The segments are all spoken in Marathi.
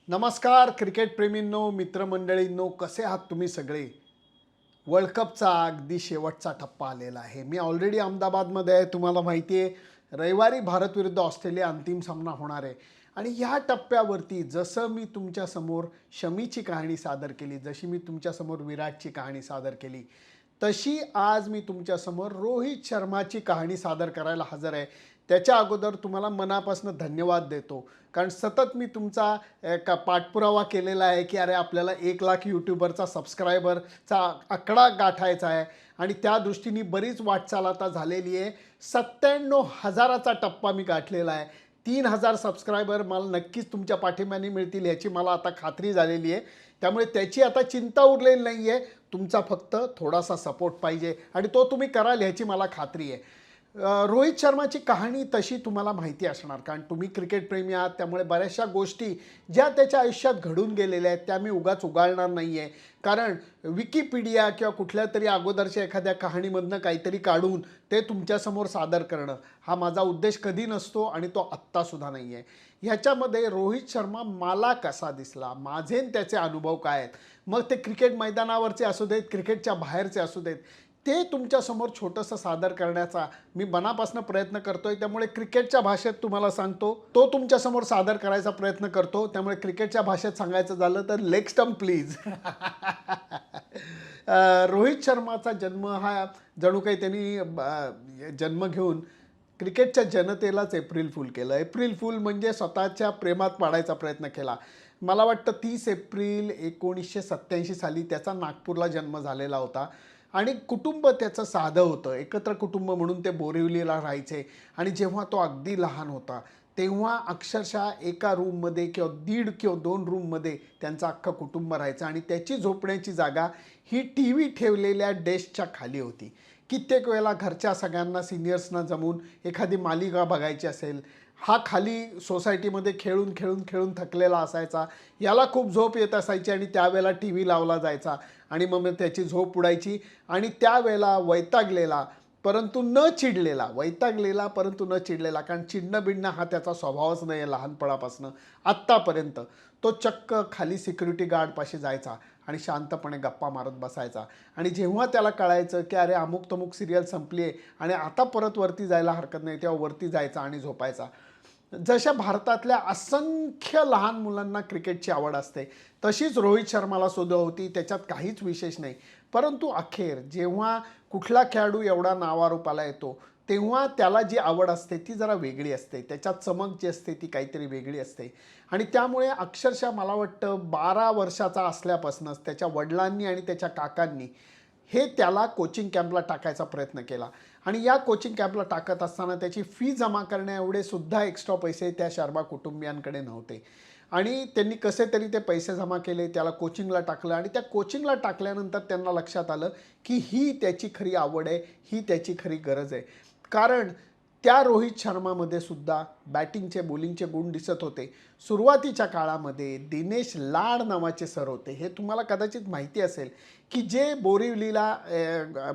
नमस्कार क्रिकेट प्रेमींनो, मित्रमंडळींनो, कसे आहात तुम्ही सगळे? वर्ल्ड कपचा अगदी शेवटचा टप्पा आलेला आहे. मी ऑलरेडी अहमदाबादमध्ये आहे. तुम्हाला माहिती आहे रविवारी भारत विरुद्ध ऑस्ट्रेलिया अंतिम सामना होणार आहे. आणि ह्या टप्प्यावरती जसं मी तुमच्यासमोर शमीची कहाणी सादर केली, जशी मी तुमच्यासमोर विराटची कहाणी सादर केली, तशी आज मी तुमच्यासमोर रोहित शर्माची कहाणी सादर करायला हजर आहे. त्याच्या अगोदर तुम्हाला मनापासून धन्यवाद देतो, कारण सतत मी तुमचा पाठपुरावा केलेला आहे की अरे आपल्याला 1 लाख यूट्यूबरचा सबस्क्रायबरचा आकडा गाठायचा आहे. आणि त्या दृष्टीने बरीच वाटचाल आता झालेली आहे. 97,000चा टप्पा मी गाठलेला आहे. 3,000 सबस्क्रायबर मला नक्कीच तुमच्या पाठिंब्याने मिळतील याची मला आता खात्री झालेली आहे. त्यामुळे त्याची आता चिंता उरलेली नाही आहे. तुमचा फक्त थोडासा सपोर्ट पाहिजे आणि तो तुम्ही कराल ह्याची मला खात्री आहे. रोहित शर्माची कहाणी तशी तुम्हाला माहिती असणार, कारण तुम्ही क्रिकेट प्रेमी आहात. त्यामुळे बऱ्याचशा गोष्टी ज्या त्याच्या आयुष्यात घडून गेलेल्या आहेत त्या मी उगाच उगाळणार नाही आहे. कारण विकिपीडिया किंवा कुठल्या तरी अगोदरच्या एखाद्या कहाणीमधनं काहीतरी काढून ते तुमच्यासमोर सादर करणं हा माझा उद्देश कधी नसतो आणि तो आत्तासुद्धा नाही आहे. ह्याच्यामध्ये रोहित शर्मा मला कसा दिसला, माझे आणि त्याचे अनुभव काय आहेत, मग ते क्रिकेट मैदानावरचे असू देत, क्रिकेटच्या बाहेरचे असू देत, ते तुमच्यासमोर छोटंसं सादर करण्याचा मी मनापासून प्रयत्न करतोय. त्यामुळे क्रिकेटच्या भाषेत तुम्हाला सांगतो, तो तुमच्यासमोर सादर करायचा प्रयत्न करतो. त्यामुळे क्रिकेटच्या भाषेत सांगायचं झालं तर लेग स्टंप प्लीज. रोहित शर्माचा जन्म हा जणू काही त्यांनी जन्म घेऊन क्रिकेटच्या जनतेलाच एप्रिल फूल केलं. एप्रिल फूल म्हणजे स्वतःच्या प्रेमात पाडायचा प्रयत्न केला. मला वाटतं 30 एप्रिल 1987 साली त्याचा नागपूरला जन्म झालेला होता. आणि कुटुंब त्याचं साधं होतं, एकत्र कुटुंब म्हणून ते बोरिवलीला राहायचे. आणि जेव्हा तो अगदी लहान होता तेव्हा अक्षरशः एका रूममध्ये किंवा 1.5 किंवा 2 रूममध्ये त्यांचं अख्खं कुटुंब राहायचं. आणि त्याची झोपण्याची जागा ही टी व्ही ठेवलेल्या डेस्कच्या खाली होती. कित्येक वेळेला घरच्या सगळ्यांना सिनियर्सना जमून एखादी मालिका बघायची असेल, हा खाली सोसायटीमध्ये खेळून खेळून खेळून थकलेला असायचा. याला खूप झोप येत असायची आणि त्यावेळेला टी व्ही लावला जायचा आणि मग त्याची झोप उडायची. आणि त्यावेळेला वैतागलेला परंतु न चिडलेला, वैतागलेला परंतु न चिडलेला, कारण चिडणं बिडणं हा त्याचा स्वभावच नाही आहे लहानपणापासून आत्तापर्यंत, तो चक्क खाली सिक्युरिटी गार्डपाशी जायचा आणि शांतपणे गप्पा मारत बसायचा. आणि जेव्हा त्याला कळायचं की अरे अमुक तमुक सिरियल संपली आहे आणि आता परत वरती जायला हरकत नाही, तेव्हा वरती जायचा आणि झोपायचा. जशा भारतातल्या असंख्य लहान मुलांना क्रिकेटची आवड असते तशीच रोहित शर्माला सुद्धा होती. त्याच्यात काहीच विशेष नाही. परंतु अखेर जेव्हा कुठला खेळाडू एवढा नावारूपाला येतो तेव्हा त्याला जी आवड असते ती जरा वेगळी असते, त्याच्यात चमक जी असते ती काहीतरी वेगळी असते. आणि त्यामुळे अक्षरशः मला वाटतं 12 वर्षाचा असल्यापासूनच त्याच्या वडिलांनी आणि त्याच्या काकांनी हे त्याला कोचिंग कॅम्पला टाकायचा प्रयत्न केला. आणि या कोचिंग कॅम्पला टाकत असताना त्याची फी जमा करण्या एवढे सुद्धा एक्स्ट्रा पैसे त्या शर्मा कुटुंबियांकडे नव्हते. आणि त्यांनी कसे तरी ते पैसे जमा केले, त्याला कोचिंगला टाकलं. आणि त्या कोचिंगला टाकल्यानंतर त्यांना लक्षात आलं की ही त्याची खरी आवड आहे, ही त्याची खरी गरज आहे. कारण त्या रोहित शर्मामध्ये सुद्धा बॅटिंगचे बॉलिंगचे गुण दिसत होते. सुरुवातीच्या काळामध्ये दिनेश लाड नावाचे सर होते, हे तुम्हाला कदाचित माहिती असेल, की जे बोरिवलीला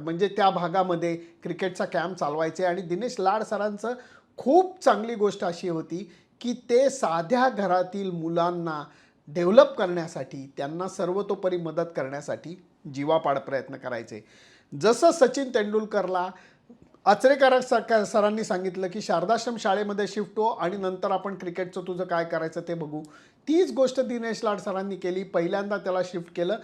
म्हणजे त्या भागामध्ये क्रिकेटचा कॅम्प चालवायचे. आणि दिनेश लाड सरांचं खूप चांगली गोष्ट अशी होती की ते साध्या घरातील मुलांना डेव्हलप करण्यासाठी, त्यांना सर्वतोपरी मदत करण्यासाठी जीवापाड प्रयत्न करायचे. जसं सचिन तेंडुलकरला आचरेकर सरांनी सांगितलं की शारदाश्रम शाळेमध्ये शिफ्ट हो आणि नंतर आपण क्रिकेटचं तुझं काय करायचं ते बघू, तीच गोष्ट दिनेश लाड सरांनी केली. पहिल्यांदा त्याला शिफ्ट केलं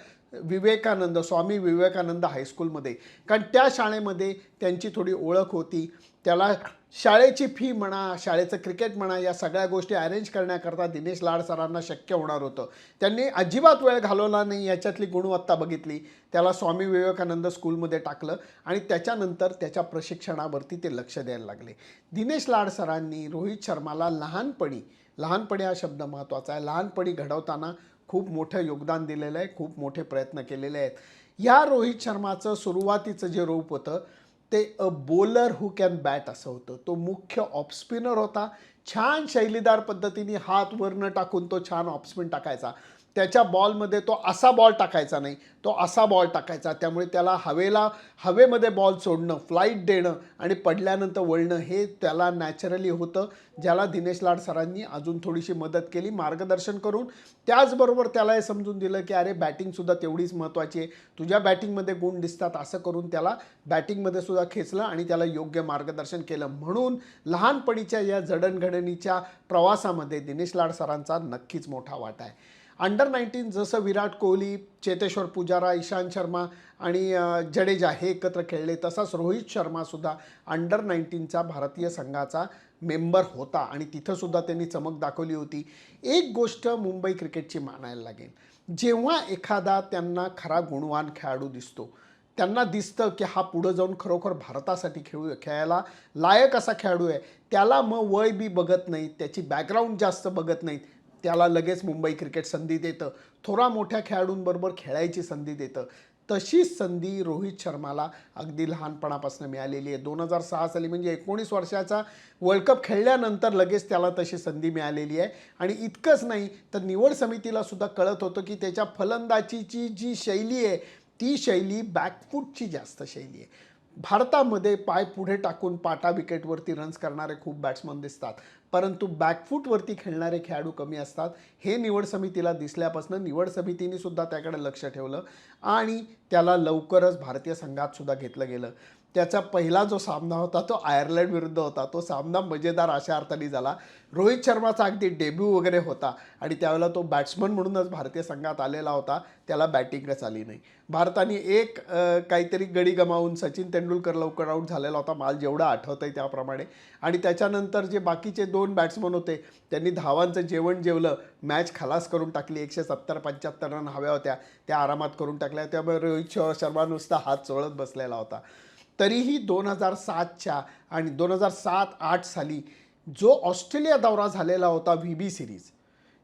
विवेकानंद, स्वामी विवेकानंद हायस्कूलमध्ये, कारण त्या शाळेमध्ये त्यांची थोडी ओळख होती. त्याला शाळेची फी म्हणा, शाळेचं क्रिकेट म्हणा, या सगळ्या गोष्टी अरेंज करण्याकरता दिनेश लाड सरांना शक्य होणार होतं. त्यांनी अजिबात वेळ घालवला नाही, याच्यातली गुणवत्ता बघितली, त्याला स्वामी विवेकानंद स्कूलमध्ये टाकलं आणि त्याच्यानंतर त्याच्या प्रशिक्षणावरती ते लक्ष द्यायला लागले. दिनेश लाड सरांनी रोहित शर्माला लहानपणी हा शब्द महत्त्वाचा आहे, लहानपणी घडवताना खूप मोठं योगदान दिलेलं आहे, खूप मोठे प्रयत्न केलेले आहेत. या रोहित शर्माचं सुरुवातीचं जे रूप होतं ते a bowler who can bat असं होतं. तो मुख्य ऑफ स्पिनर होता. छान शैलीदार पद्धतीने हात वर न टाकून तो छान ऑफ स्पिन टाकायचा. त्याच्या बॉलमध्ये तो असा बॉल टाकायचा नाही, तो असा बॉल टाकायचा. त्यामुळे त्याला हवेमध्ये बॉल सोडणं, फ्लाईट देणं आणि पडल्यानंतर वळणं हे त्याला नॅचरली होतं, ज्याला दिनेश लाड सरांनी अजून थोडीशी मदत केली मार्गदर्शन करून. त्याचबरोबर त्याला हे समजून दिलं की अरे बॅटिंगसुद्धा तेवढीच महत्त्वाची आहे, तुझ्या बॅटिंगमध्ये गुण दिसतात, असं करून त्याला बॅटिंगमध्ये सुद्धा खेचलं आणि त्याला योग्य मार्गदर्शन केलं. म्हणून लहानपणीच्या या जडणघडणीच्या प्रवासामध्ये दिनेश लाड सरांचा नक्कीच मोठा वाटा आहे. अंडर 19 जसं विराट कोहली, चेतेश्वर पुजारा, इशांत शर्मा आणि जडेजा हे एकत्र खेळले, तसाच रोहित शर्मासुद्धा अंडर 19चा भारतीय संघाचा मेंबर होता आणि तिथंसुद्धा त्यांनी चमक दाखवली होती. एक गोष्ट मुंबई क्रिकेटची मानायला लागेल, जेव्हा एखादा त्यांना खरा गुणवान खेळाडू दिसतो, त्यांना दिसतं की हा पुढं जाऊन खरोखर भारतासाठी खेळायला लायक असा खेळाडू आहे, त्याला मग वय बी बघत नाहीत, त्याची बॅकग्राऊंड जास्त बघत नाहीत, त्याला लगेच मुंबई क्रिकेट संधी देतं, थोडा मोठ्या खेळाडूंबरोबर खेळायची संधी देतं. तशीच संधी रोहित शर्माला अगदी लहानपणापासून मिळालेली आहे. 2006 साली म्हणजे 19 वर्षाचा वर्ल्ड कप खेळल्यानंतर लगेच त्याला तशी संधी मिळालेली आहे. आणि इतकंच नाही तर निवड समितीला सुद्धा कळत होतं की त्याच्या फलंदाजीची जी शैली आहे ती शैली बॅकफूटची जास्त शैली आहे. भारतामध्ये पाय पुढे टाकून पाटा विकेटवरती रन्स करणारे खूप बॅट्समन दिसतात, परंतु बॅकफूटवरती खेळणारे खेळाडू कमी असतात. हे निवड समितीला दिसल्यापासून निवड समितीने सुद्धा त्याकडे लक्ष ठेवलं आणि त्याला लवकरच भारतीय संघात सुद्धा घेतलं गेलं. त्याचा पहिला जो सामना होता तो आयर्लंड विरुद्ध होता. तो सामना मजेदार अशा अर्थाने झाला, रोहित शर्माचा अगदी डेब्यू वगैरे होता आणि त्यावेळेला तो बॅट्समन म्हणूनच भारतीय संघात आलेला होता, त्याला बॅटिंगच आली नाही. भारताने एक काहीतरी गडी गमावून सचिन तेंडुलकर लवकर आऊट झालेला होता, मला जेवढं आठवतं आहे त्याप्रमाणे. आणि त्याच्यानंतर जे बाकीचे 2 बॅट्समन होते त्यांनी धावांचं जेवण जेवलं, मॅच खलास करून टाकली. 170-75 रन हव्या होत्या, त्या आरामात करून टाकल्या. त्यामुळे रोहित शर्मा नुसता हात चोळत बसलेला होता. तरीही 2007च्या आणि 2007-08 साली जो ऑस्ट्रेलिया दौरा झालेला होता व्ही सिरीज,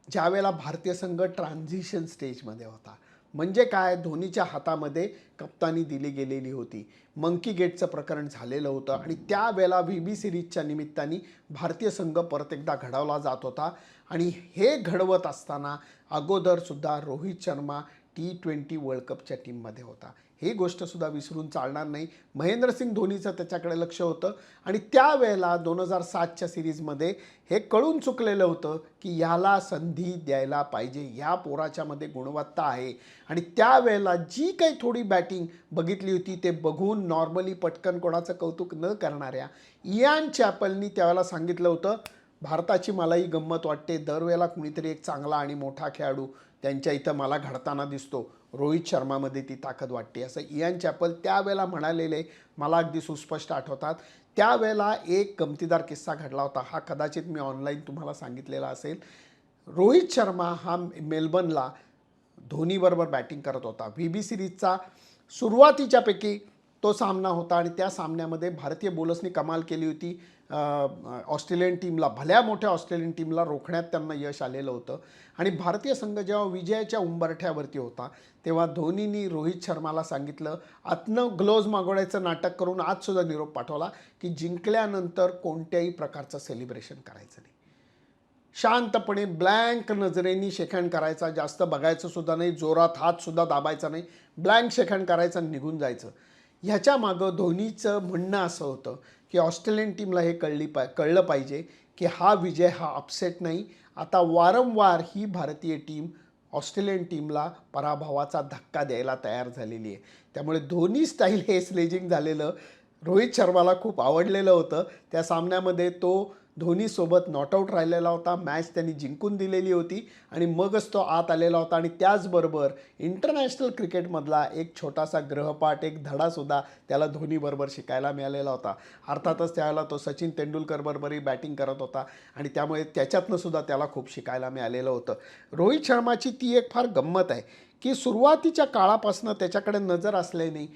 ज्यावेळेला भारतीय संघ ट्रान्झिशन स्टेजमध्ये होता, म्हणजे काय, धोनीच्या हातामध्ये कप्तानी दिली गेलेली होती, मंकी गेटचं प्रकरण झालेलं होतं आणि त्यावेळेला व्ही सिरीजच्या निमित्ताने भारतीय संघ परत एकदा घडवला जात होता. आणि हे घडवत असताना अगोदरसुद्धा रोहित शर्मा T20 वर्ल्ड कपच्या टीममध्ये होता. ही गोष्टसुद्धा विसरून चालणार नाही. महेंद्रसिंग धोनीचं त्याच्याकडे लक्ष होतं आणि त्यावेळेला 2007च्या सिरीजमध्ये हे कळून चुकलेलं होतं की याला संधी द्यायला पाहिजे, ह्या पोराच्यामध्ये गुणवत्ता आहे. आणि त्यावेळेला जी काही थोडी बॅटिंग बघितली होती ते बघून नॉर्मली पटकन कोणाचं कौतुक न करणाऱ्या इयान चॅपलनी त्यावेळेला सांगितलं होतं, भारताची मलाही गंमत वाटते, दरवेळेला कुणीतरी एक चांगला आणि मोठा खेळाडू त्यांच्या इथं मला घडताना दिसतो, रोहित शर्मामध्ये ती ताकद वाटते, असं इयान चॅपल त्यावेळेला म्हणालेले मला अगदी सुस्पष्ट आठवतात. त्यावेळेला एक गमतीदार किस्सा घडला होता, हा कदाचित मी ऑनलाईन तुम्हाला सांगितलेला असेल. रोहित शर्मा हा मेलबर्नला धोनीबरोबर बॅटिंग करत होता. व्ही सिरीजचा सुरुवातीच्यापैकी तो सामना होता आणि त्या सामन्यामध्ये भारतीय बॉलर्सनी कमाल केली होती. ऑस्ट्रेलियन टीमला, भल्या मोठ्या ऑस्ट्रेलियन टीमला रोखण्यात त्यांना यश आलेलं होतं. आणि भारतीय संघ जेव्हा विजयाच्या उंबरठ्यावरती होता तेव्हा धोनीनी रोहित शर्माला सांगितलं, आतनं ग्लोव्ज मागवण्याचं नाटक करून आजसुद्धा निरोप पाठवला की जिंकल्यानंतर कोणत्याही प्रकारचं सेलिब्रेशन करायचं नाही, शांतपणे ब्लँक नजरेनी शेखहँड करायचा, जास्त बघायचं सुद्धा नाही, जोरात हात सुद्धा दाबायचा नाही, ब्लँक शेखहँड करायचं, निघून जायचं. ह्याच्या मागं धोनीचं म्हणणं असं होतं की ऑस्ट्रेलियन टीमला हे कळलं पाहिजे की हा विजय हा अपसेट नाही. आता वारंवार ही भारतीय टीम ऑस्ट्रेलियन टीमला पराभवाचा धक्का द्यायला तयार झालेली आहे. त्यामुळे धोनी स्टाईल हे स्लेजिंग झालेलं रोहित शर्माला खूप आवडलेलं होतं. त्या सामन्यामध्ये तो धोनीसोबत नॉटआउट राहिलेला होता, मॅच त्यांनी जिंकून दिलेली होती आणि मगच तो आत आलेला होता. आणि त्याचबरोबर इंटरनॅशनल क्रिकेटमधला एक छोटासा ग्रहपाठ, एक धडासुद्धा त्याला धोनीबरोबर शिकायला मिळालेला होता. अर्थातच त्यावेळेला तो सचिन तेंडुलकरबरोबरही बॅटिंग करत होता आणि त्यामुळे त्याच्यातनं सुद्धा त्याला खूप शिकायला मिळालेलं होतं. रोहित शर्माची ती एक फार गंमत आहे की सुरुवातीच्या काळापासून त्याच्याकडे नजर असल्याने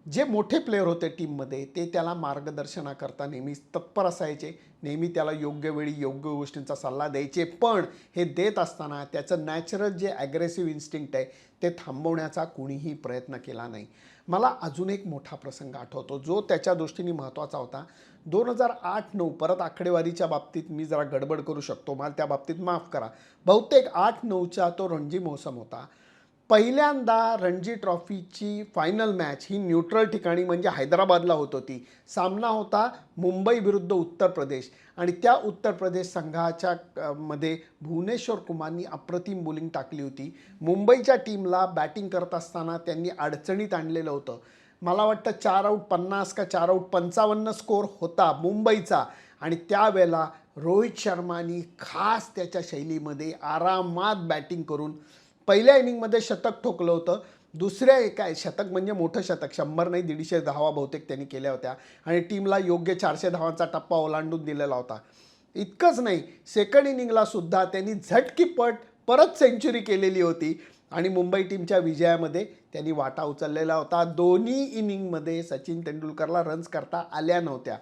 जे मोठे प्लेयर होते टीममध्ये ते त्याला मार्गदर्शनाकरता नेहमी तत्पर असायचे, नेहमी त्याला योग्य वेळी योग्य गोष्टींचा सल्ला द्यायचे. पण हे देत असताना त्याचं नॅचरल जे ॲग्रेसिव्ह इन्स्टिंक्ट आहे ते थांबवण्याचा कुणीही प्रयत्न केला नाही. मला अजून एक मोठा प्रसंग आठवतो जो त्याच्या दृष्टीने महत्त्वाचा होता. 2008-9 परत आकडेवारीच्या बाबतीत मी जरा गडबड करू शकतो, मला त्या बाबतीत माफ करा. बहुतेक 8-9चा तो रणजी मौसम होता. पहिल्यांदा रणजी ट्रॉफीची फायनल मॅच ही न्यूट्रल ठिकाणी म्हणजे हैदराबादला होत होती. सामना होता मुंबई विरुद्ध उत्तर प्रदेश आणि त्या उत्तर प्रदेश संघाच्या मध्ये भुवनेश्वर कुमारनी अप्रतिम बॉलिंग टाकली होती. मुंबईच्या टीमला बॅटिंग करत असताना त्यांनी अडचणीत आणलेलं होतं. मला वाटतं 4 आऊट 50 का 4 आऊट 55 स्कोर होता मुंबईचा आणि त्यावेळेला रोहित शर्मानी खास त्याच्या शैलीमध्ये आरामात बॅटिंग करून पहिल्या इनिंगमध्ये शतक ठोकलं होतं. दुसऱ्या काय शतक म्हणजे मोठं शतक, 100 नाही 150 धावा बहुतेक त्यांनी केल्या होत्या आणि टीमला योग्य 400 धावांचा टप्पा ओलांडून दिलेला होता. इतकंच नाही, सेकंड इनिंगला सुद्धा त्यांनी झटकीपट परत सेंचुरी केलेली होती आणि मुंबई टीमच्या विजयामध्ये त्यांनी वाटा उचललेला होता. दोन्ही इनिंगमध्ये सचिन तेंडुलकरला रन्स करता आल्या नव्हत्या.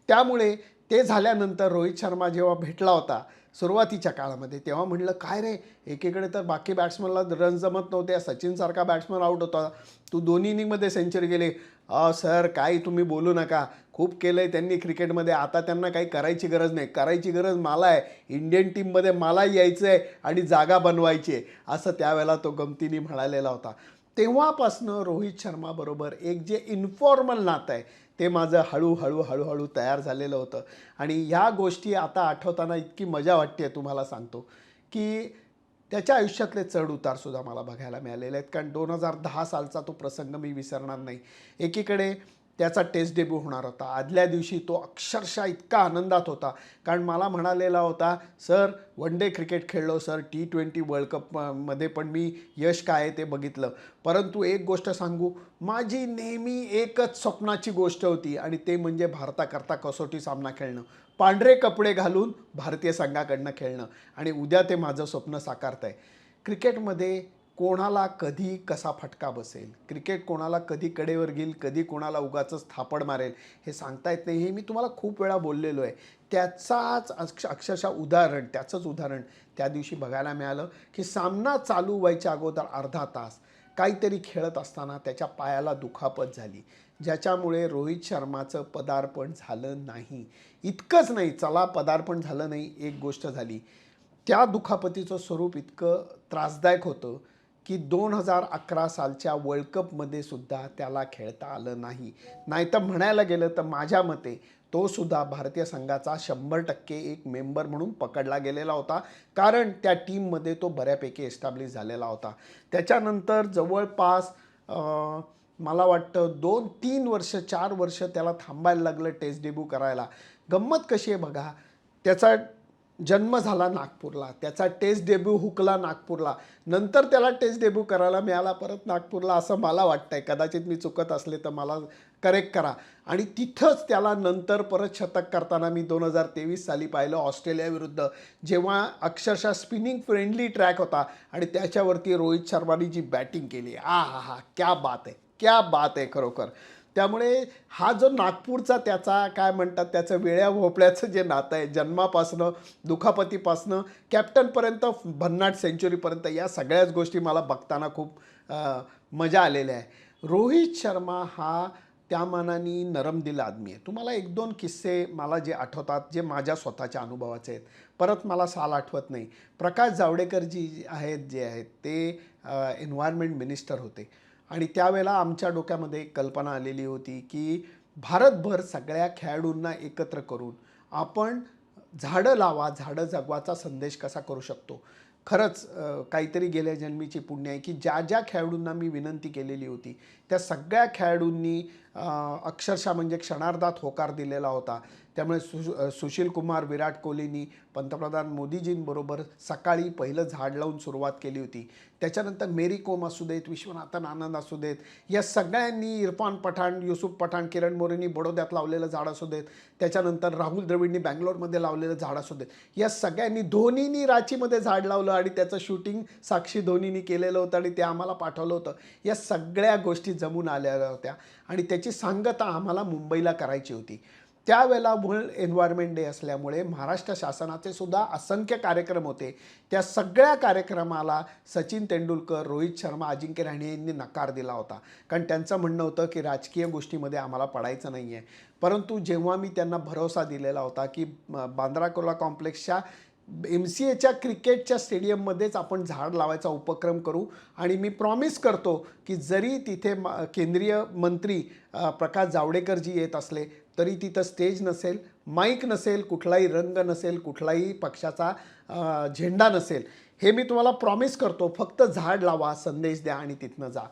त्यामुळे ते झाल्यानंतर रोहित शर्मा जेव्हा भेटला होता सुरुवातीच्या काळामध्ये तेव्हा म्हटलं काय रे, एकीकडे तर बाकी बॅट्समनला रन जमत नव्हते, सचिनसारखा बॅट्समन आउट होता, तू दोन्ही इनिंगमध्ये सेंचुरी केली. सर काही तुम्ही बोलू नका, खूप केलं आहे त्यांनी क्रिकेटमध्ये, आता त्यांना काही करायची गरज नाही, करायची गरज मला आहे, इंडियन टीममध्ये मला यायचं आहे आणि जागा बनवायची आहे, असं त्यावेळेला तो गमतीने म्हणालेला होता. तेव्हापासनं रोहित शर्माबरोबर एक जे इन्फॉर्मल नातं आहे ते माझं हळूहळू तयार झालेलं होतं आणि ह्या गोष्टी आता आठवताना इतकी मजा वाटते तुम्हाला सांगतो की त्याच्या आयुष्यातले चढ उतारसुद्धा मला बघायला मिळालेले आहेत. कारण 2010 सालचा तो प्रसंग मी विसरणार नाही. एकीकडे त्याचा टेस्ट डेब्यू होणार होता. आदल्या दिवशी तो अक्षरशः इतका आनंदात होता कारण मला म्हणालेला होता, सर वन डे क्रिकेट खेळलो सर, T20 वर्ल्ड कपमध्ये पण मी यश काय आहे ते बघितलं, परंतु एक गोष्ट सांगू, माझी नेहमी एकच स्वप्नाची गोष्ट होती आणि ते म्हणजे भारताकरता कसोटी सामना खेळणं, पांढरे कपडे घालून भारतीय संघाकडनं खेळणं आणि उद्या ते माझं स्वप्न साकारत आहे. क्रिकेटमध्ये कोणाला कधी कसा फटका बसेल, क्रिकेट कोणाला कधी कडेवर घेईल, कधी कोणाला उगाचच थापड मारेल हे सांगता येत नाही. हे मी तुम्हाला खूप वेळा बोललेलो आहे. अक्षरशः त्याचंच उदाहरण त्या दिवशी बघायला मिळालं की सामना चालू व्हायच्या अगोदर अर्धा तास काहीतरी खेळत असताना त्याच्या पायाला दुखापत झाली, ज्याच्यामुळे रोहित शर्माचं पदार्पण झालं नाही. इतकंच नाही, चला पदार्पण झालं नाही, एक गोष्ट झाली, त्या दुखापतीचं स्वरूप इतकं त्रासदायक होतं की 2011 सालच्या वर्ल्ड कपमध्ये सुद्धा त्याला खेळता आलं नाही. नाहीतर म्हणायला गेलं तर माझ्या मते तो सुद्धा भारतीय संघाचा 100% एक मेंबर म्हणून पकडला गेलेला होता कारण त्या टीममध्ये तो बऱ्यापैकी एस्टॅब्लिश झालेला होता. त्याच्यानंतर जवळपास मला वाटतं 2-3 वर्ष 4 वर्ष त्याला थांबायला लागलं टेस्ट डेब्यू करायला. गंमत कशी आहे बघा, त्याचा जन्म झाला नागपूरला, त्याचा टेस्ट डेब्यू हुकला नागपूरला, नंतर त्याला टेस्ट डेब्यू करायला मिळाला परत नागपूरला असं मला वाटतंय. कदाचित मी चुकत असले तर मला करेक्ट करा. आणि तिथंच त्याला नंतर परत शतक करताना मी 2023 साली पाहिलं ऑस्ट्रेलियाविरुद्ध, जेव्हा अक्षरशः स्पिनिंग फ्रेंडली ट्रॅक होता आणि त्याच्यावरती रोहित शर्मानी जी बॅटिंग केली, हा क्या बात आहे, क्या बात आहे खरोखर. त्यामुळे हा जो नागपूरचा त्याचा काय म्हणतात त्याचं वेळ्या भोपळ्याचं जे नातं आहे, जन्मापासनं दुखापतीपासनं कॅप्टनपर्यंत भन्नाट सेंचुरीपर्यंत, या सगळ्याच गोष्टी मला बघताना खूप मजा आलेल्या आहे. रोहित शर्मा हा त्या मानाने नरमदिल आदमी आहे. तुम्हाला 1-2 किस्से मला जे आठवतात जे माझ्या स्वतःच्या अनुभवाचे आहेत. परत मला साल आठवत नाही. प्रकाश जावडेकर जे आहेत ते एन्व्हायरमेंट मिनिस्टर होते आणि त्यावेळेला आमच्या डोक्यामध्ये एक कल्पना आलेली होती की भारतभर सगळ्या खेळाडूंना एकत्र करून आपण झाडं लावा, झाडं जगवाचा संदेश कसा करू शकतो. खरंच काहीतरी गेल्या जन्मीची पुण्य आहे की ज्या ज्या खेळाडूंना मी विनंती केलेली होती त्या सगळ्या खेळाडूंनी अक्षरशः म्हणजे क्षणार्धात होकार दिलेला होता. त्यामुळे सुशील कुमार, विराट कोहलीनी पंतप्रधान मोदीजींबरोबर सकाळी पहिलं झाड लावून सुरुवात केली होती. त्याच्यानंतर मेरी कोम असू देत, विश्वनाथन आनंद असू देत, या सगळ्यांनी, इरफान पठाण, युसुफ पठाण, किरण मोरेंनी बडोद्यात लावलेलं झाड असू देत, त्याच्यानंतर राहुल द्रविडनी बँगलोरमध्ये लावलेलं झाड असू देत, या सगळ्यांनी, धोनीनी रांचीमध्ये झाड लावलं आणि त्याचं शूटिंग साक्षी धोनीनी केलेलं होतं आणि ते आम्हाला पाठवलं होतं. या सगळ्या गोष्टी जमून आलेल्या होत्या आणि त्याची सांगता आम्हाला मुंबईला करायची होती. त्यावेळेला वर्ल्ड एन्व्हायरमेंट डे असल्यामुळे महाराष्ट्र शासनाचे सुद्धा असंख्य कार्यक्रम होते. त्या सगळ्या कार्यक्रमाला सचिन तेंडुलकर, रोहित शर्मा, अजिंक्य रहाणे यांनी नकार दिला होता. कारण त्यांचं म्हणणं होतं की राजकीय गोष्टीमध्ये आम्हाला पडायचं नाही आहे. परंतु जेव्हा मी त्यांना भरोसा दिलेला होता की बांद्रा कुर्ला कॉम्प्लेक्सच्या MCAच्या क्रिकेटच्या स्टेडियममध्येच आपण झाड लावायचा उपक्रम करू आणि मी प्रॉमिस करतो की जरी तिथे केंद्रीय मंत्री प्रकाश जावडेकरजी येत असले तरी तिथं स्टेज नसेल, माईक नसेल, कुठलाही रंग नसेल, कुठलाही पक्षाचा झेंडा नसेल. हे मी तुम्हाला प्रॉमिस करतो. फक्त झाड लावा, संदेश द्या आणि तिथनं जा.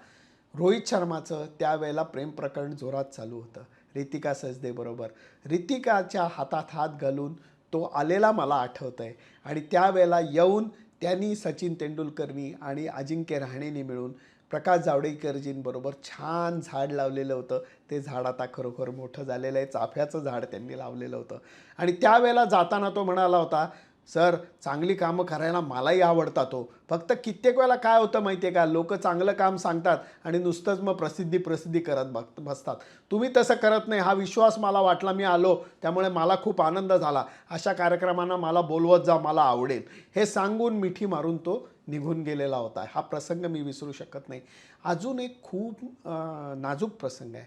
रोहित शर्माचं त्यावेळेला प्रेम प्रकरण जोरात चालू होतं रितिका सजदेबरोबर. रितिकाच्या हातात हात घालून तो आलेला मला आठवतं आहे आणि त्यावेळेला येऊन त्यांनी सचिन तेंडुलकरनी आणि अजिंक्य रहाणेनी मिळून प्रकाश जावडेकरजींबरोबर छान झाड लावलेलं होतं. ते झाड आता खरोखर मोठं झालेलं आहे. चाफ्याचं झाड त्यांनी लावलेलं होतं आणि त्यावेळेला जाताना तो म्हणाला होता, सर चांगली कामं करायला मलाही आवडतात तो, फक्त कित्येक वेळेला काय होतं माहिती आहे का, लोक चांगलं काम सांगतात आणि नुसतंच मग प्रसिद्धी करत बसतात. तुम्ही तसं करत नाही हा विश्वास मला वाटला, मी आलो त्यामुळे मला खूप आनंद झाला. अशा कार्यक्रमांना मला बोलवत जा, मला आवडेल, हे सांगून मिठी मारून तो निघून गेलेला होता. हा प्रसंग मी विसरू शकत नाही. अजून एक खूप नाजूक प्रसंग आहे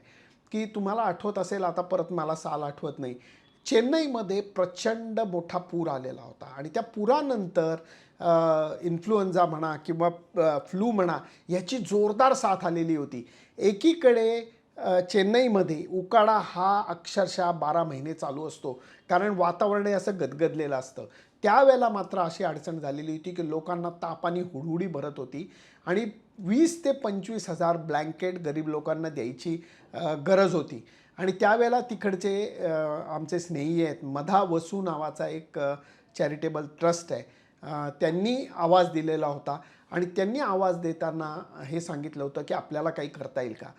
की तुम्हाला आठवत असेल, आता परत मला साल आठवत नाही, चेन्नईमध्ये प्रचंड मोठा पूर आलेला होता आणि त्या पुरानंतर इन्फ्लुएन्झा म्हणा किंवा फ्लू म्हणा याची जोरदार साथ आलेली होती. एकीकडे चेन्नईमध्ये उकाडा हा अक्षरशः 12 महिने चालू असतो कारण वातावरण असं गदगदलेलं असतं. त्यावेळेला मात्र अशी अडचण झालेली होती की लोकांना तापाने हुडहुडी भरत होती आणि 20 ते 25 हजार ब्लँकेट गरीब लोकांना द्यायची गरज होती. आणि त्यावेळेला तिकडचे आमचे स्नेही आहेत, मधा वसू नावाचा एक चॅरिटेबल ट्रस्ट आहे, त्यांनी आवाज दिलेला होता आणि त्यांनी आवाज देताना हे सांगितलं होतं की आपल्याला काही करता येईल का.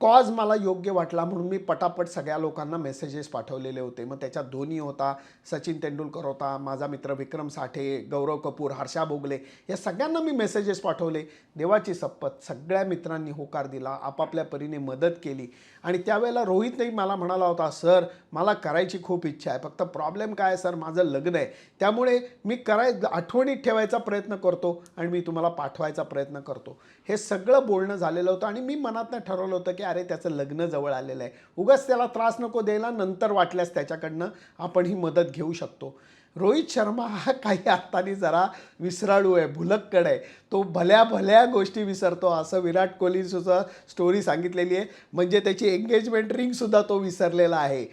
कॉज मला योग्य वाटला म्हणून मी पटापट सगळ्या लोकांना मेसेजेस पाठवलेले होते. मग त्याच्यात धोनी होता, सचिन तेंडुलकर होता, माझा मित्र विक्रम साठे, गौरव कपूर, हर्षा भोगले, या सगळ्यांना मी मेसेजेस पाठवले. देवाची शपथ सगळ्या मित्रांनी होकार दिला, आपापल्या परीने मदत केली. आणि त्यावेळेला रोहितही मला म्हणाला होता, सर मला करायची खूप इच्छा आहे, फक्त प्रॉब्लेम काय आहे सर, माझं लग्न आहे, त्यामुळे मी आठवणीत ठेवायचा प्रयत्न करतो आणि मी तुम्हाला पाठवायचा प्रयत्न करतो. हे सगळं बोलणं झालेलं होतं आणि मी मनातनं ठरवलं होतं की अरे त्याचं लग्न जवळ आलेलं आहे, उगाच त्याला त्रास नको द्यायला, नंतर वाटल्यास त्याच्याकडनं आपण ही मदत घेऊ शकतो. रोहित शर्मा हा काही अर्थाने जरा विसराळू आहे, भुलक्कड आहे, तो भल्या भल्या गोष्टी विसरतो. असं विराट कोहलीसुद्धा स्टोरी सांगितलेली आहे, म्हणजे त्याची एंगेजमेंट रिंगसुद्धा तो विसरलेला आहे.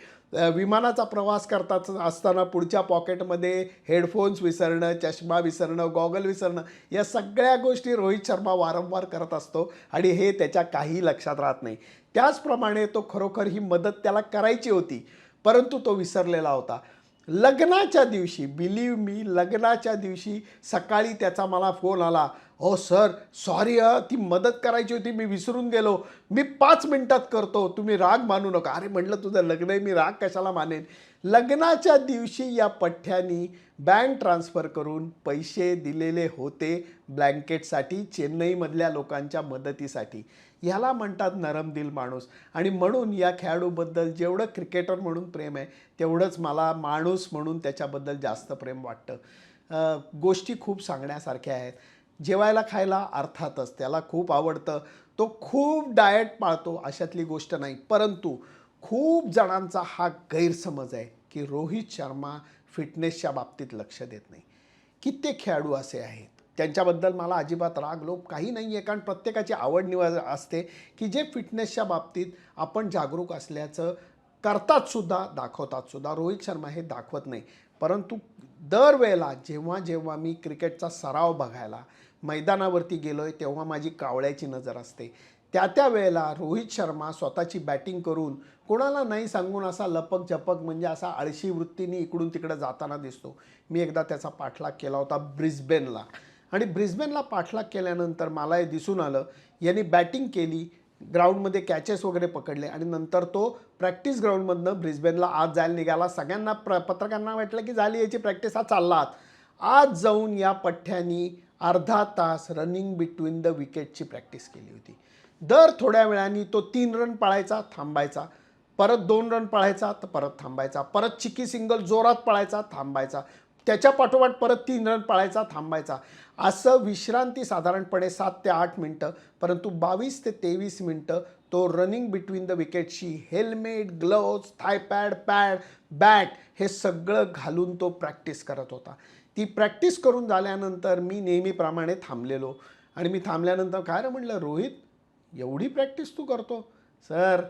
विमानाचा प्रवास करतात असताना पुढच्या पॉकेटमध्ये हेडफोन्स विसरणं, चष्मा विसरणं, गॉगल विसरणं, या सगळ्या गोष्टी रोहित शर्मा वारंवार करत असतो आणि हे त्याच्या काही लक्षात राहत नाही. त्याचप्रमाणे तो खरोखर ही मदत त्याला करायची होती परंतु तो विसरलेला होता. लग्नाच्या दिवशी, बिलीव्ह मी, लग्नाच्या दिवशी सकाळी त्याचा मला फोन आला, हो सर सॉरी ती मदत करायची होती, मी विसरून गेलो, मी 5 मिनिटात करतो, तुम्ही राग मानू नका. अरे म्हटलं तुझं लग्न आहे, मी राग कशाला मानेन. लग्नाच्या दिवशी या पठ्ठ्यानी बँक ट्रान्सफर करून पैसे दिलेले होते ब्लँकेटसाठी, चेन्नईमधल्या लोकांच्या मदतीसाठी. ह्याला म्हणतात नरमदिल माणूस. आणि म्हणून या खेळाडूबद्दल जेवढं क्रिकेटर म्हणून प्रेम आहे तेवढंच मला माणूस म्हणून त्याच्याबद्दल जास्त प्रेम वाटतं. गोष्टी खूप सांगण्यासारख्या आहेत. जेवायला खायला अर्थातच त्याला खूप आवडतं, तो खूप डाएट पाळतो, अशातली गोष्ट नाही. परंतु खूप जणांचा हा गैरसमज आहे की रोहित शर्मा फिटनेसच्या बाबतीत लक्ष देत नाही. कित्येक खेळाडू असे आहेत, त्यांच्याबद्दल मला अजिबात राग लोभ काही नाही आहे, कारण प्रत्येकाची आवड निवड असते की जे फिटनेसच्या बाबतीत आपण जागरूक असल्याचं करतातसुद्धा, दाखवतातसुद्धा. रोहित शर्मा हे दाखवत नाही. परंतु दरवेळेला जेव्हा जेव्हा मी क्रिकेटचा सराव बघायला मैदानावरती गेलो आहे तेव्हा माझी कावळ्याची नजर असते. त्या वेळेला रोहित शर्मा स्वतःची बॅटिंग करून कोणाला नाही सांगून असा लपक झपक, म्हणजे असा आळशी वृत्तीने इकडून तिकडे जाताना दिसतो. मी एकदा त्याचा पाठलाग केला होता ब्रिस्बेनला, आणि ब्रिस्बेनला पाठलाग केल्यानंतर मला हे दिसून आलं, यांनी बॅटिंग केली, ग्राउंडमध्ये कॅचेस वगैरे पकडले आणि नंतर तो प्रॅक्टिस ग्राउंडमधनं ब्रिस्बेनला आज जायला निघाला. सगळ्यांना पत्रकारांना वाटलं की झाली याची प्रॅक्टिस, हा चालला आज जाऊन या पठ्ठ्यानी अर्धा तास रनिंग बिटवीन द विकेटची प्रॅक्टिस केली होती. दर थोड्या वेळाने तो 3 रन पळायचा, थांबायचा, परत 2 रन पळायचा तर परत थांबायचा, परत चिकी सिंगल जोरात पळायचा, थांबायचा, त्याच्या पाठोपाठ परत 3 रन पळायचा, थांबायचा. असं विश्रांती साधारणपणे 7 ते 8 मिनटं, परंतु 22 ते 23 मिनटं तो रनिंग बिटवीन द विकेटशी helmet, gloves, thigh pad, pad, bat हे सगळं घालून तो प्रॅक्टिस करत होता. ती प्रॅक्टिस करून झाल्यानंतर मी नेहमीप्रमाणे थांबलेलो आणि मी थांबल्यानंतर काय रे म्हटलं, रोहित एवढी प्रॅक्टिस तू करतो? सर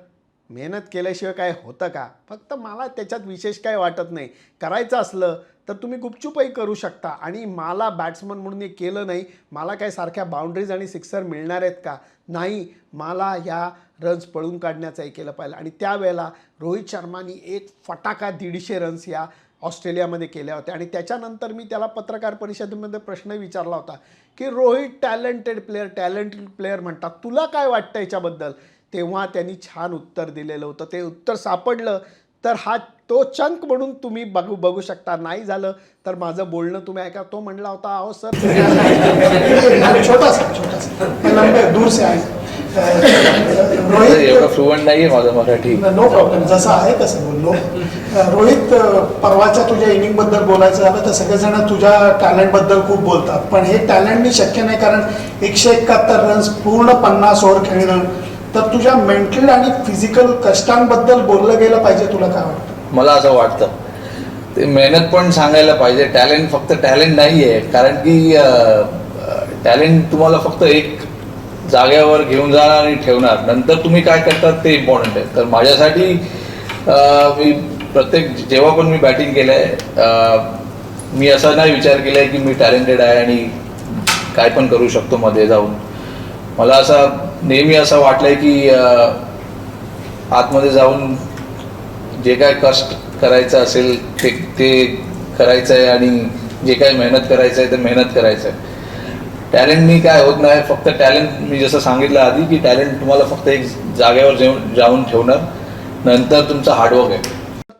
मेहनत केल्याशिवाय काय होतं का? फक्त मला त्याच्यात विशेष काय वाटत नाही. करायचं असलं तर तुम्ही गुपचूपही करू शकता आणि मला बॅट्समन म्हणून हे केलं नाही. मला काय सारख्या बाउंड्रीज आणि सिक्सर मिळणार आहेत का? नाही, मला ह्या रन्स पळून काढण्याचंही केलं पाहिजे. आणि त्यावेळेला रोहित शर्मानी एक फटाका 150 रन्स या ऑस्ट्रेलियामध्ये केल्या होत्या. आणि त्याच्यानंतर मी त्याला पत्रकार परिषदेमध्ये प्रश्न विचारला होता की रोहित टॅलेंटेड प्लेअर म्हणतात, तुला काय वाटतं याच्याबद्दल? तेव्हा त्यांनी छान उत्तर दिलेलं होतं. ते उत्तर सापडलं तर हा तो चंक म्हणून तुम्ही बघू शकता. नाही झालं तर माझं बोलणं तुम्ही ऐका. तो म्हणला होता, अहो सर छोटासा दूर से आहे रोहित फ्लुएंट नाही माझं मराठी. नो प्रॉब्लेम, जसं आहे तसं बोललो. रोहित, परवाच्या तुझ्या इनिंग बद्दल बोलायचं झालं तर सगळेजण तुझ्या टॅलेंट बद्दल खूप बोलतात, पण हे टॅलेंटनी शक्य नाही. कारण 171 रन्स पूर्ण 50 ओव्हर खेळणं, तर तुझ्या मेंटल आणि फिजिकल कष्टांबद्दल बोललं गेलं पाहिजे. तुला काय वाटतं? मला असं वाटतं ते मेहनत पण सांगायला पाहिजे. टॅलेंट फक्त टॅलेंट नाही आहे, कारण की टॅलेंट तुम्हाला फक्त एक जागेवर घेऊन जाणार आणि ठेवणार, नंतर तुम्ही काय करतात ते इम्पॉर्टंट आहे. तर माझ्यासाठी मी जेव्हा पण मी बॅटिंग केलं आहे, मी असा नाही विचार केला आहे की मी टॅलेंटेड आहे आणि काय पण करू शकतो मध्ये जाऊन. मला असं नेहमी असं वाटलं आहे की आतमध्ये जाऊन जे काय कष्ट करायचं असेल ते करायचं आहे आणि जे काय मेहनत करायचं आहे ते मेहनत करायचं आहे. टॅलेंटनी काय होत नाही. फक्त टॅलेंट मी जसं सांगितलं आधी की टॅलेंट तुम्हाला फक्त एक जागेवर जाऊन ठेवणार, नंतर तुमचं हार्डवर्क आहे.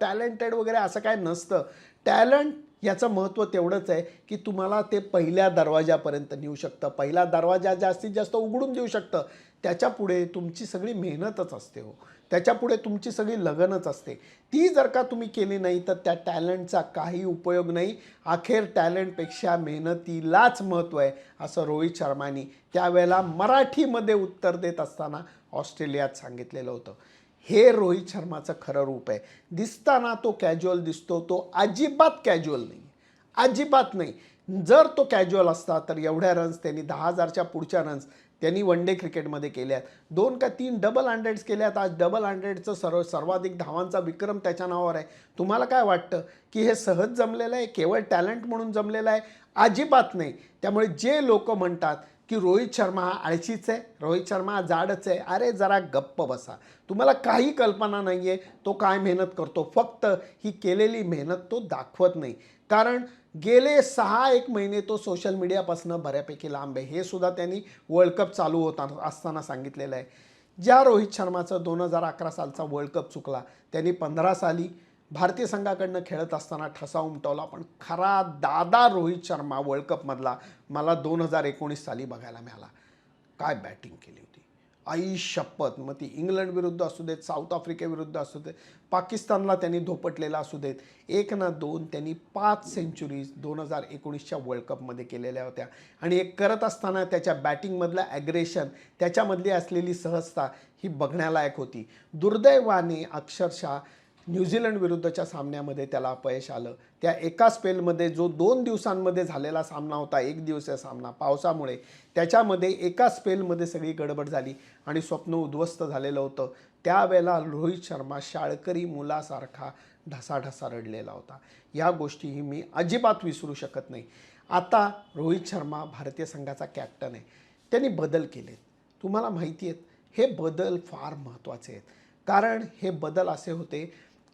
टॅलेंटेड वगैरे असं काय नसतं. टॅलेंट याचं महत्त्व तेवढंच आहे की तुम्हाला ते पहिल्या दरवाजापर्यंत नेऊ शकतं, पहिला दरवाजा जास्तीत जास्त उघडून देऊ शकतं. त्याच्यापुढे तुमची सगळी मेहनतच असते हो, त्याच्यापुढे तुमची सगळी लगनच असते. ती जर का तुम्ही केली नाही तर त्या टॅलेंटचा काही उपयोग नाही. अखेर टॅलेंटपेक्षा मेहनतीलाच महत्त्व आहे, असं रोहित शर्मानी त्यावेळेला मराठीमध्ये उत्तर देत असताना ऑस्ट्रेलियात सांगितलेलं होतं. हे रोहित शर्माचं खरं रूप आहे. दिसताना तो कॅज्युअल दिसतो, तो अजिबात कॅज्युअल नाही, अजिबात नाही. जर तो कॅज्युअल असता तर एवढ्या रन्स त्यांनी 10,000च्या पुढच्या रन्स त्यांनी वन डे क्रिकेटमध्ये केल्यात. 2 का 3 डबल हंड्रेड्स केल्यात. आज डबल हंड्रेडचं सर्वाधिक धावांचा विक्रम त्याच्या नावावर आहे. तुम्हाला काय वाटतं की हे सहज जमलेलं आहे, केवळ टॅलेंट म्हणून जमलेलं आहे? अजिबात नाही. त्यामुळे जे लोक म्हणतात की रोहित शर्मा हा आळशीच आहे, रोहित शर्मा हा जाडच आहे, अरे जरा गप्प बसा. तुम्हाला काही कल्पना नाही आहे तो काय मेहनत करतो. फक्त ही केलेली मेहनत तो दाखवत नाही. कारण गेले 6-1 महिने तो सोशल मीडियापासून बऱ्यापैकी लांब आहे. हे सुद्धा त्यांनी वर्ल्ड कप चालू असताना सांगितलेलं आहे. ज्या रोहित शर्माचं 2011 सालचा वर्ल्ड कप चुकला, त्यांनी 15 साली भारतीय संघाकडनं खेळत असताना ठसा उमटवला. पण खरा दादा रोहित शर्मा वर्ल्ड कपमधला मला 2019 साली बघायला मिळाला. काय बॅटिंग केली होती, आई शपथ. मग ती इंग्लंड विरुद्ध असू देत, साऊथ आफ्रिकेविरुद्ध असू देत, पाकिस्तानला त्यांनी धोपटलेला असू देत, 1 ना 2 त्यांनी 5 सेंचुरीज 2019च्या वर्ल्ड कपमध्ये केलेल्या होत्या. आणि हे करत असताना त्याच्या बॅटिंगमधलं ॲग्रेशन, त्याच्यामधली असलेली सहजता ही बघण्यालायक होती. दुर्दैवाने अक्षरशः न्यूझीलंड विरुद्धच्या सामन्यामध्ये त्याला अपयश आलं. त्या एका स्पेलमध्ये जो 2 दिवसांमध्ये झालेला सामना होता, 1 दिवसीय सामना पावसामुळे, त्याच्यामध्ये एका स्पेलमध्ये सगळी गडबड झाली आणि स्वप्न उद्ध्वस्त झालेलं होतं. त्यावेळेला रोहित शर्मा शाळकरी मुलासारखा ढसाढसा रडलेला होता. या गोष्टीही मी अजिबात विसरू शकत नाही. आता रोहित शर्मा भारतीय संघाचा कॅप्टन आहे. त्यांनी बदल केलेत, तुम्हाला माहिती आहेत. हे बदल फार महत्त्वाचे आहेत. कारण हे बदल असे होते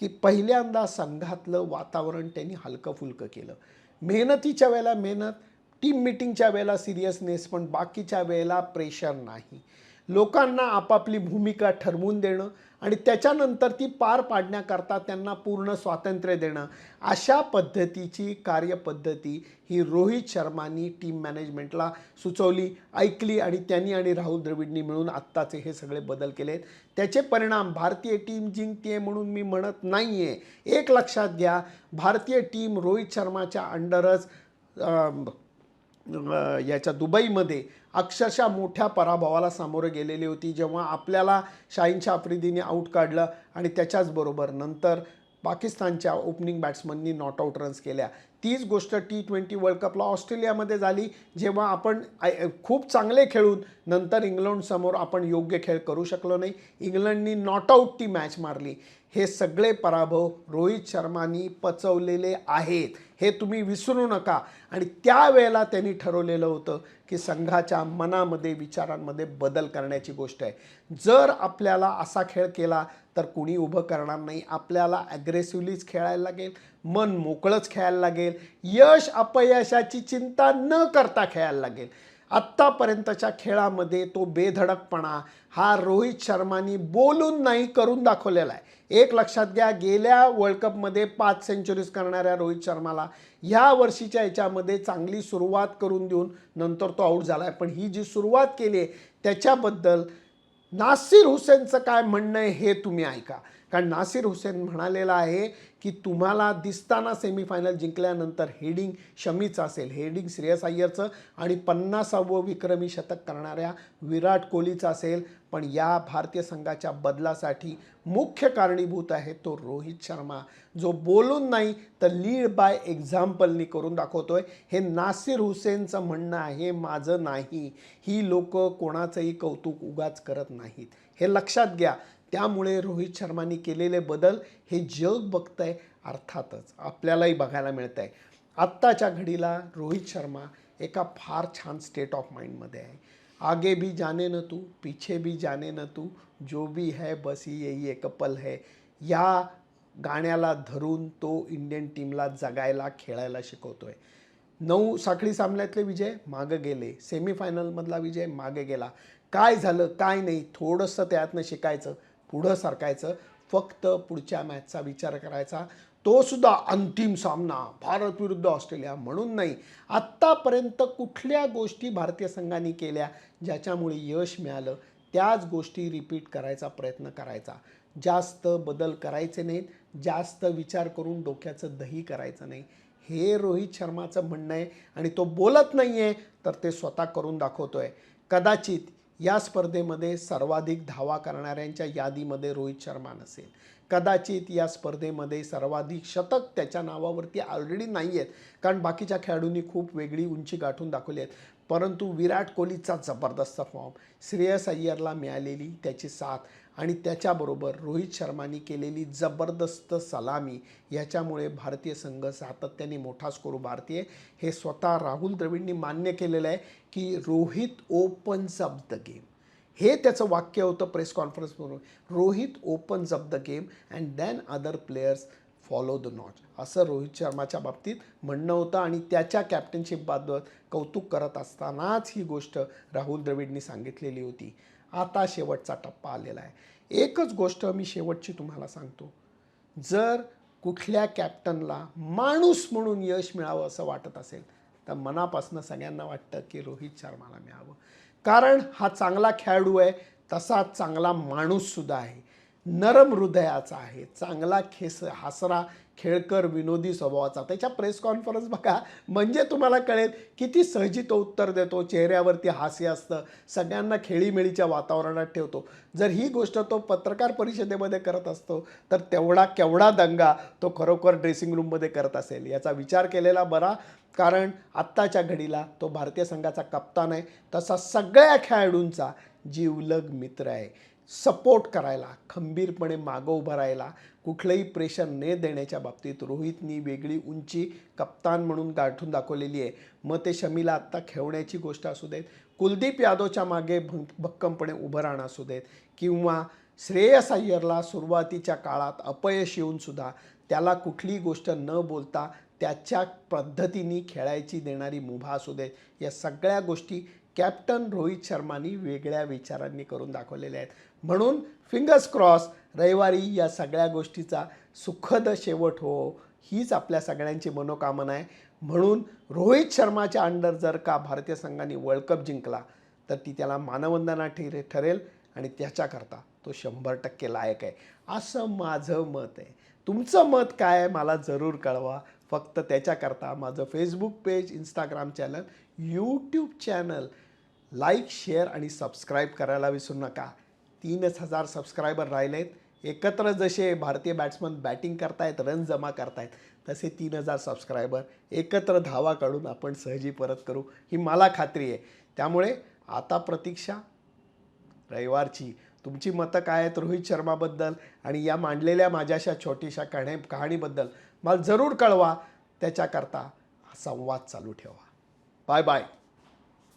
की पहिल्यांदा संघातलं वातावरण त्यांनी हलकं फुलकं केलं. मेहनतीच्या वेळेला मेहनत, टीम मीटिंगच्या वेळेला सिरियसनेस, पण बाकीच्या वेळेला प्रेशर नाही. लोकांना आपापली भूमिका ठरवून देणं आणि त्याच्यानंतर ती पार पाडण्याकरता त्यांना पूर्ण स्वातंत्र्य देणं, अशा पद्धतीची कार्यपद्धती ही रोहित शर्मानी टीम मॅनेजमेंटला सुचवली, ऐकली आणि त्यांनी आणि राहुल द्रविडनी मिळून आत्ताचे हे सगळे बदल केलेत. त्याचे परिणाम भारतीय टीम जिंकते म्हणून मी म्हणत नाही आहे. एक लक्षात घ्या, भारतीय टीम रोहित शर्माच्या अंडरच याच्या दुबईमध्ये अक्षरशः मोठ्या पराभवाला सामोरे गेलेली होती, जेव्हा आपल्याला शाहीन शाह आफ्रिदीने आऊट काढलं आणि त्याच्याचबरोबर नंतर पाकिस्तानच्या ओपनिंग बॅट्समननी नॉट आऊट रन्स केल्या. तीच गोष्ट T20 वर्ल्ड कपला ऑस्ट्रेलियामध्ये झाली, जेव्हा आपण खूप चांगले खेळून नंतर इंग्लंडसमोर आपण योग्य खेळ करू शकलो नाही. इंग्लंडनी नॉट आऊट ती मॅच मारली. हे सगळे पराभव रोहित शर्मानी पचवलेले आहेत, हे तुम्ही विसरू नका. आणि त्यावेळेला त्यांनी ठरवलेलं होतं की संघाच्या मनामध्ये विचारांमध्ये बदल करण्याची गोष्ट आहे. जर आपल्याला असा खेळ केला तर कुणी उभं करणार नाही. आपल्याला ॲग्रेसिव्हलीच खेळायला लागेल, मन मोकळंच खेळायला लागेल, यश अपयशाची चिंता न करता खेळायला लागेल. आत्तापर्यंतच्या खेळामध्ये तो बेधडकपणा हा रोहित शर्मानी बोलून नाही करून दाखवलेला आहे. एक लक्षात घ्या, गेल्या वर्ल्ड कपमध्ये 5 सेंचुरीज करणाऱ्या रोहित शर्माला ह्या वर्षीच्या याच्यामध्ये चांगली सुरुवात करून देऊन नंतर तो आऊट झाला आहे. पण ही जी सुरुवात केली आहे त्याच्याबद्दल नासिर हुसेनचं काय म्हणणं आहे हे तुम्ही ऐका. कारण नासिर हुसेन म्हणालेला आहे की तुम्हाला दिसताना सेमीफायनल जिंकल्यानंतर हेडिंग शमीचं असेल, हेडिंग श्रेयस अय्यरचं आणि 50वे विक्रमी शतक करणाऱ्या विराट कोहलीचं असेल, पण या भारतीय संघाच्या बदलासाठी मुख्य कारणीभूत आहे तो रोहित शर्मा, जो बोलून नाही तर लीड बाय एक्झाम्पलनी करून दाखवतोय. हे नासिर हुसेनचं म्हणणं आहे, माझं नाही. ही लोक कोणाचंही कौतुक उगाच करत नाहीत, हे लक्षात घ्या. त्यामुळे रोहित शर्मानी केलेले बदल हे जग बघतंय, अर्थातच आपल्यालाही बघायला मिळत आहे. आत्ताच्या घडीला रोहित शर्मा एका फार छान स्टेट ऑफ माइंडमध्ये आहे. आगे भी जाने न तू, पीछे भी जाने न तू, जो भी है बस यही एक पल है, या गाण्याला धरून तो इंडियन टीमला जगायला खेळायला शिकवतोय. 9 साखळी सामन्यातले विजय मागे गेले, सेमीफायनलमधला विजय मागे गेला. काय झालं काय नाही थोडंसं त्यातनं शिकायचं, पुढं सरकायचं, फक्त पुढच्या मॅचचा विचार करायचा. तो सुद्धा अंतिम सामना भारत विरुद्ध ऑस्ट्रेलिया म्हणून नाही. आत्तापर्यंत कुठल्या गोष्टी भारतीय संघाने केल्या ज्याच्यामुळे यश मिळालं त्याच गोष्टी रिपीट करायचा प्रयत्न करायचा. जास्त बदल करायचे नाहीत, जास्त विचार करून डोक्याचं दही करायचं नाही, हे रोहित शर्माचं म्हणणं आहे. आणि तो बोलत नाही आहे तर ते स्वतः करून दाखवतोय. कदाचित या स्पर्धेमध्ये सर्वाधिक धावा करणाऱ्यांच्या यादीमध्ये रोहित शर्मा नसेल, कदाचित या स्पर्धेमध्ये सर्वाधिक शतक त्याच्या नावावरती ऑलरेडी नाही आहेत, कारण बाकीच्या खेळाडूंनी खूप वेगळी उंची गाठून दाखवली आहेत. परंतु विराट कोहलीचा जबरदस्त फॉर्म, श्रेयस अय्यरला मिळालेली त्याची साथ आणि त्याच्याबरोबर रोहित शर्मानी केलेली जबरदस्त सलामी, याच्यामुळे भारतीय संघ सातत्याने मोठा स्कोर उभारते. हे स्वतः राहुल द्रविडनी मान्य केलेलं आहे की Rohit opens up the game, हे त्याचं वाक्य होतं प्रेस कॉन्फरन्समधून. Rohit opens up the game and then other players follow the notch, असं रोहित शर्माच्या बाबतीत म्हणणं होतं. आणि त्याच्या कॅप्टनशिपबाबत कौतुक करत असतानाच ही गोष्ट राहुल द्रविडनी सांगितलेली होती. आता शेवटचा टप्पा आलेला आहे. एकच गोष्ट मी शेवटची तुम्हाला सांगतो, जर कुठल्या कॅप्टनला माणूस म्हणून यश मिळावं असं वाटत असेल तर मनापासून सगळ्यांना वाटतं की रोहित शर्माला मिळावं, कारण हा चांगला खेळाडू आहे, तसा चांगला माणूससुद्धा आहे, नरम हृदयाचा आहे, चांगला हसरा खेळकर विनोदी स्वभावाचा. त्याच्या प्रेस कॉन्फरन्स बघा म्हणजे तुम्हाला कळेल किती सहजी तो उत्तर देतो, चेहऱ्यावरती हास्य असतं, सगळ्यांना खेळीमेळीच्या वातावरणात ठेवतो. जर ही गोष्ट तो पत्रकार परिषदेमध्ये करत असतो तर तेवढा केवढा दंगा तो खरोखर ड्रेसिंग रूममध्ये करत असेल, याचा विचार केलेला बरा. कारण आत्ताच्या घडीला तो भारतीय संघाचा कप्तान आहे, तसा सगळ्या खेळाडूंचा जीवलग मित्र आहे. सपोर्ट करायला, खंबीरपणे मागं उभं राहायला, कुठलंही प्रेशर न देण्याच्या बाबतीत रोहितनी वेगळी उंची कप्तान म्हणून गाठून दाखवलेली आहे. मग ते शमीला आत्ता खेळण्याची गोष्ट असू देत, कुलदीप यादवच्या मागे भक्कमपणे उभं राहणं असू देत, किंवा श्रेयस अय्यरला सुरुवातीच्या काळात अपयश येऊनसुद्धा त्याला कुठलीही गोष्ट न बोलता त्याच्या पद्धतीने खेळायची देणारी मुभा असू देत, या सगळ्या गोष्टी कॅप्टन रोहित शर्मानी वेगळ्या विचारांनी करून दाखवलेले आहेत. म्हणून फिंगर्स क्रॉस रविवारी या सगळ्या गोष्टीचा सुखद शेवट हो, हीच आपल्या सगळ्यांची मनोकामना आहे. म्हणून रोहित शर्माच्या अंडर जर का भारतीय संघाने वर्ल्ड कप जिंकला तर ती त्याला मानवंदना ठरेल आणि त्याच्याकरता तो 100% लायक आहे, असं माझं मत आहे. तुमचं मत काय आहे मला जरूर कळवा. फक्त त्याच्याकरता माझं Facebook page, Instagram channel, YouTube channel like, share आणि सबस्क्राईब करायला विसरू नका. 3,000 सबस्क्रायबर राहिलेत. एकत्र जसे भारतीय बॅट्समन बॅटिंग करतायत, रन जमा करतायत, तसे 3,000 सबस्क्रायबर एकत्र धावा काढून आपण सहजी परत करू, ही मला खात्री आहे. त्यामुळे आता प्रतीक्षा रविवारची. तुमची मतं काय आहेत रोहित शर्माबद्दल आणि या मांडलेल्या माझ्याशा छोटीशा कहाणीबद्दल मला जरूर कळवा. त्याच्याकरता संवाद चालू ठेवा. Bye bye.